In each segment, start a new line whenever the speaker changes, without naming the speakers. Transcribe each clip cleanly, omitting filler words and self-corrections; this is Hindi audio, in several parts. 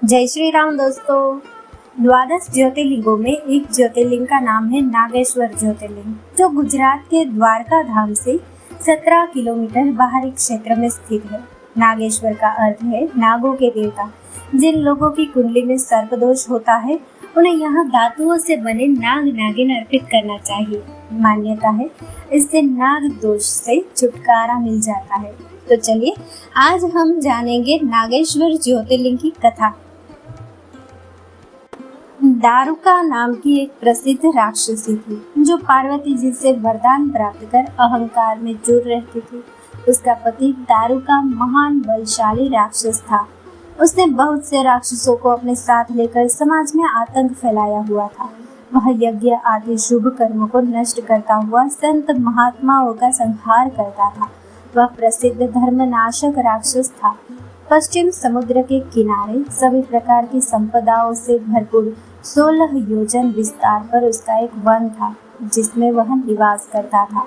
जय श्री राम दोस्तों। द्वादश ज्योतिर्लिंगों में एक ज्योतिर्लिंग का नाम है नागेश्वर ज्योतिर्लिंग, जो गुजरात के द्वारका धाम से 17 किलोमीटर बाहरी क्षेत्र में स्थित है। नागेश्वर का अर्थ है नागों के देवता। जिन लोगों की कुंडली में सर्प दोष होता है, उन्हें यहाँ धातुओं से बने नाग नागिन अर्पित करना चाहिए। मान्यता है इससे नाग दोष से छुटकारा मिल जाता है। तो चलिए आज हम जानेंगे नागेश्वर ज्योतिर्लिंग की कथा। दारुका नाम की एक प्रसिद्ध राक्षसी थी, जो पार्वती जी से वरदान प्राप्त कर अहंकार में जुड़ रहती थी। उसका पति दारुका महान बलशाली राक्षस था। उसने बहुत से राक्षसों को अपने साथ लेकर समाज में आतंक फैलाया हुआ था। वह यज्ञ आदि शुभ कर्मों को नष्ट करता हुआ संत महात्माओं का संहार करता था। वह प्रसिद्ध धर्मनाशक राक्षस था। पश्चिम समुद्र के किनारे सभी प्रकार की संपदाओं से भरपूर 16 योजन विस्तार पर उसका एक वन था, जिसमें वह निवास करता था।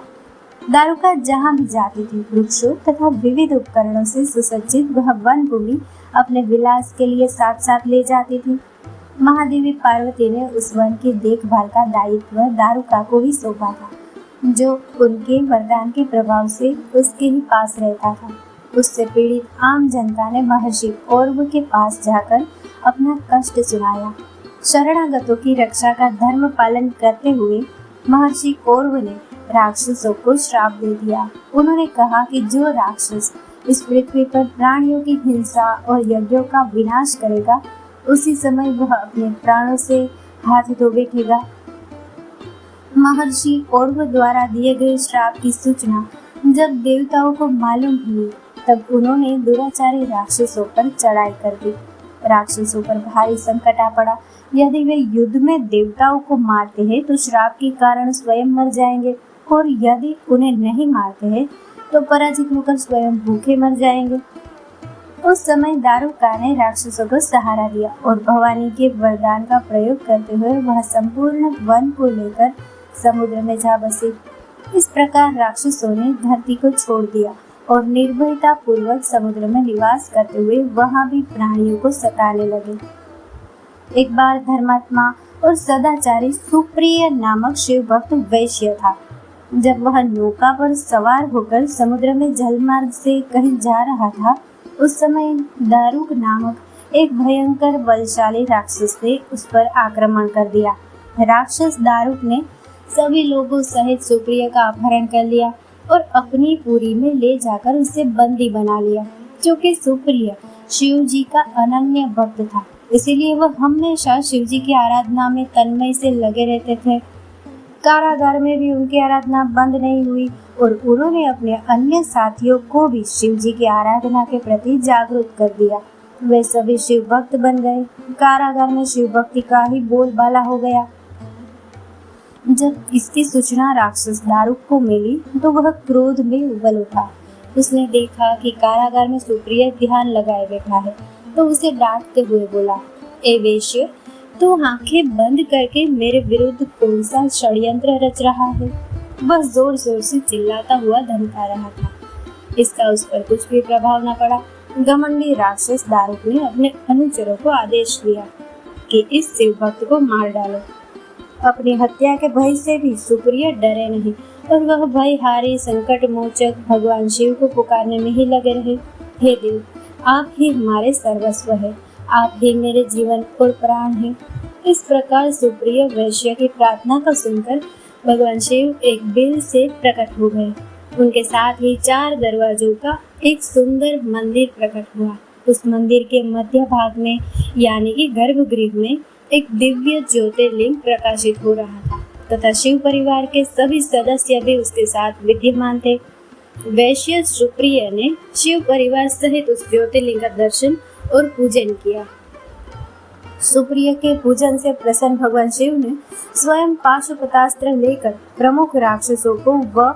दारुका जहाँ भी जाती थी, वृक्षों तथा विविध उपकरणों से सुसज्जित वह वन भूमि अपने विलास के लिए साथ साथ ले जाती थी। महादेवी पार्वती ने उस वन की देखभाल का दायित्व दारुका को ही सौंपा था, जो उनके वरदान के प्रभाव से उसके ही पास रहता था। उससे पीड़ित आम जनता ने महर्षि कौरव के पास जाकर अपना कष्ट सुनाया। शरणागतों की रक्षा का धर्म पालन करते हुए महर्षि कौरव ने राक्षसों को श्राप दे दिया। उन्होंने कहा कि जो राक्षस इस पृथ्वी पर प्राणियों की हिंसा और यज्ञों का विनाश करेगा, उसी समय वह अपने प्राणों से हाथ धो बैठेगा। महर्षि कौरव द्वारा दिए गए श्राप की सूचना जब देवताओं को मालूम हुई, तब उन्होंने दुराचारी राक्षसों पर चढ़ाई कर दी। राक्षसों पर भारी संकट आ पड़ा। यदि वे युद्ध में देवताओं को मारते हैं तो श्राप के कारण स्वयं मर जाएंगे, और यदि उन्हें नहीं मारते हैं तो पराजित होकर स्वयं भूखे मर जाएंगे। उस समय दारुका ने राक्षसों को सहारा दिया और भवानी के वरदान का प्रयोग करते हुए वह संपूर्ण वन को लेकर समुद्र में जा बसी। इस प्रकार राक्षसों ने धरती को छोड़ दिया और निर्भयता पूर्वक समुद्र में निवास करते हुए वहां भी प्राणियों को सताने लगे। एक बार धर्मात्मा और सदाचारी सुप्रिय नामक शिव भक्त वैश्य था। जब वह नौका पर सवार होकर समुद्र में जलमार्ग से कहीं जा रहा था, उस समय दारुक नामक एक भयंकर बलशाली राक्षस ने उस पर आक्रमण कर दिया। राक्षस दारुक ने सभी लोगों सहित सुप्रिय का अपहरण कर लिया और अपनी पुरी में ले जाकर उसे बंदी बना लिया। क्योंकि सुप्रिय शिव जी का अनन्य भक्त था, इसीलिए वह हमेशा शिव जी की आराधना में तन्मय से लगे रहते थे। कारागार में भी उनकी आराधना बंद नहीं हुई और उन्होंने अपने अन्य साथियों को भी शिव जी की आराधना के प्रति जागरूक कर दिया। वे सभी शिव भक्त बन गए। कारागार में शिव भक्ति का ही बोलबाला हो गया। जब इसकी सूचना राक्षस दारुक को मिली तो वह क्रोध में उबल उठा। उसने देखा कि कारागार में सुप्रिय ध्यान लगाए बैठा है, तो उसे डांटते हुए बोला, ए वेश्य, तू आंखें बंद करके मेरे विरुद्ध कौन सा षड्यंत्र रच रहा है? वह जोर जोर से चिल्लाता हुआ धमका रहा था। इसका उस पर कुछ भी प्रभाव न पड़ा। घमंडी राक्षस दारुक ने अपने अनुचरों को आदेश दिया कि इस शिव भक्त को मार डालो। अपनी हत्या के भय से भी सुप्रिय डरे नहीं और वह भयहारी संकट मोचक भगवान शिव को पुकारने में ही लगे रहे। हे देव, आप ही हमारे सर्वस्व है, आप ही मेरे जीवन और प्राण हैं। इस प्रकार सुप्रिय वैश्य की प्रार्थना को सुनकर भगवान शिव एक बिल से प्रकट हो गए। उनके साथ ही 4 दरवाजों का एक सुंदर मंदिर प्रकट हुआ। उस मंदिर के मध्य भाग में यानी कि गर्भगृह में एक दिव्य ज्योतिर्लिंग प्रकाशित हो रहा था तथा शिव परिवार के सभी सदस्य भी उसके साथ विद्यमान थे। वैश्य सुप्रिय ने शिव परिवार सहित उस ज्योतिर्लिंग का दर्शन और पूजन किया। सुप्रिय के पूजन से प्रसन्न भगवान शिव ने स्वयं पाशुपतास्त्र लेकर प्रमुख राक्षसों को व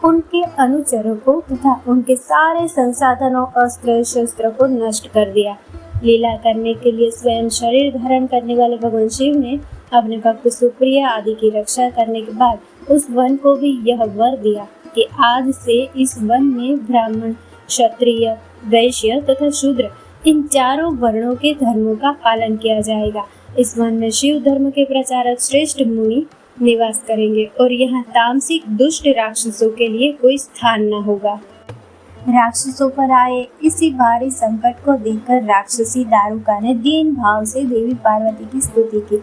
उनके अनुचरों को तथा उनके सारे संसाधनों अस्त्र शस्त्र को नष्ट कर दिया। लीला करने के लिए स्वयं शरीर धारण करने वाले भगवान शिव ने अपने भक्त सुप्रिय आदि की रक्षा करने के बाद उस वन को भी यह वर दिया कि आज से इस वन में ब्राह्मण, क्षत्रिय, वैश्य तथा शूद्र इन चारों वर्णों के धर्मों का पालन किया जाएगा। इस वन में शिव धर्म के प्रचारक श्रेष्ठ मुनि निवास करेंगे और यहाँ तामसिक दुष्ट राक्षसों के लिए कोई स्थान न होगा। राक्षसों पर आए इसी भारी संकट को देखकर राक्षसी दारुका ने दीन भाव से देवी पार्वती की स्तुति की।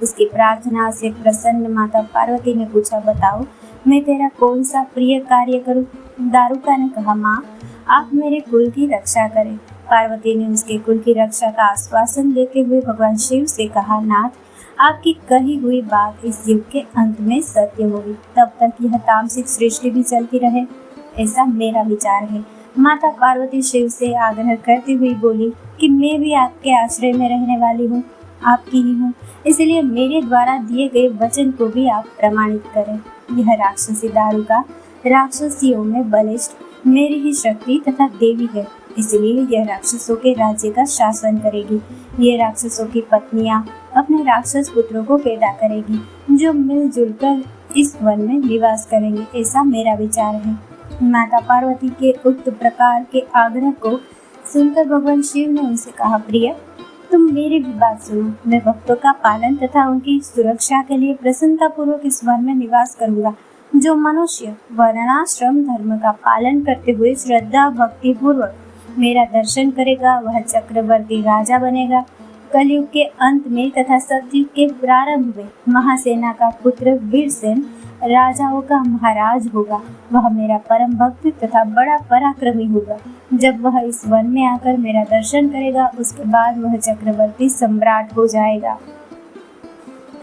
उसकी प्रार्थना से प्रसन्न माता पार्वती ने पूछा, बताओ मैं तेरा कौन सा प्रिय कार्य करूं? दारुका ने कहा, माँ आप मेरे कुल की रक्षा करें। पार्वती ने उसके कुल की रक्षा का आश्वासन देते हुए भगवान शिव से कहा, नाथ आपकी कही हुई बात इस युग के अंत में सत्य होगी, तब तक यह तामसिक सृष्टि भी चलती रहे, ऐसा मेरा विचार है। माता पार्वती शिव से आग्रह करती हुई बोली कि मैं भी आपके आश्रय में रहने वाली हूँ, आपकी ही हूँ, इसलिए मेरे द्वारा दिए गए वचन को भी आप प्रमाणित करें। यह राक्षसी दारुका राक्षसियों में बलिष्ठ मेरी ही शक्ति तथा देवी है, इसलिए यह राक्षसों के राज्य का शासन करेगी। ये राक्षसों की पत्नियां अपने राक्षस पुत्रों को पैदा करेगी, जो मिलजुल कर इस वन में निवास करेंगे, ऐसा मेरा विचार है। माता पार्वती के उक्त प्रकार के आग्रह को सुनकर भगवान शिव ने उनसे कहा, प्रिय तुम मेरी भी बात सुनो। मैं भक्तों का पालन तथा उनकी सुरक्षा के लिए प्रसन्नता पूर्वक इस वन में निवास करूंगा। जो मनुष्य वर्णाश्रम धर्म का पालन करते हुए श्रद्धा भक्ति पूर्वक मेरा दर्शन करेगा वह चक्रवर्ती राजा बनेगा। कलयुग के अंत में तथा सतयुग के प्रारंभ में महासेना का पुत्र वीरसेन राजाओं का महाराज होगा। वह मेरा परम भक्त तथा बड़ा पराक्रमी होगा। जब वह इस वन में आकर मेरा दर्शन करेगा उसके बाद वह चक्रवर्ती सम्राट हो जाएगा।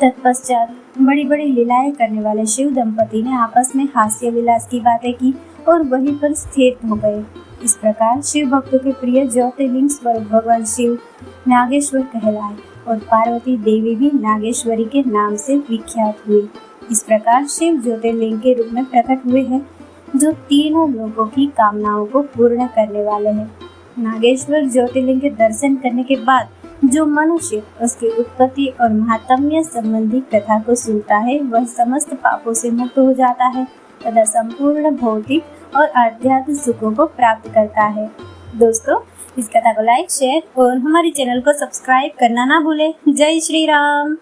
तत्पश्चात बड़ी बड़ी लीलाएं करने वाले शिव दंपति ने आपस में हास्य विलास की बातें की और वहीं पर स्थिर हो गए। इस प्रकार शिव भक्तों के प्रिय ज्योतिर्लिंग स्वरूप भगवान शिव नागेश्वर कहलाए और पार्वती देवी भी नागेश्वरी के नाम से विख्यात हुई। इस प्रकार शिव ज्योतिर्लिंग के रूप में प्रकट हुए हैं, जो तीनों लोगों की कामनाओं को पूर्ण करने वाले हैं। नागेश्वर ज्योतिर्लिंग के दर्शन करने के बाद जो मनुष्य उसकी उत्पत्ति और महात्म्य संबंधी कथा को सुनता है वह समस्त पापों से मुक्त हो जाता है तथा संपूर्ण भौतिक और आध्यात्मिक सुखों को प्राप्त करता है। दोस्तों, इस कथा को लाइक, शेयर और हमारे चैनल को सब्सक्राइब करना ना भूलें। जय श्री राम।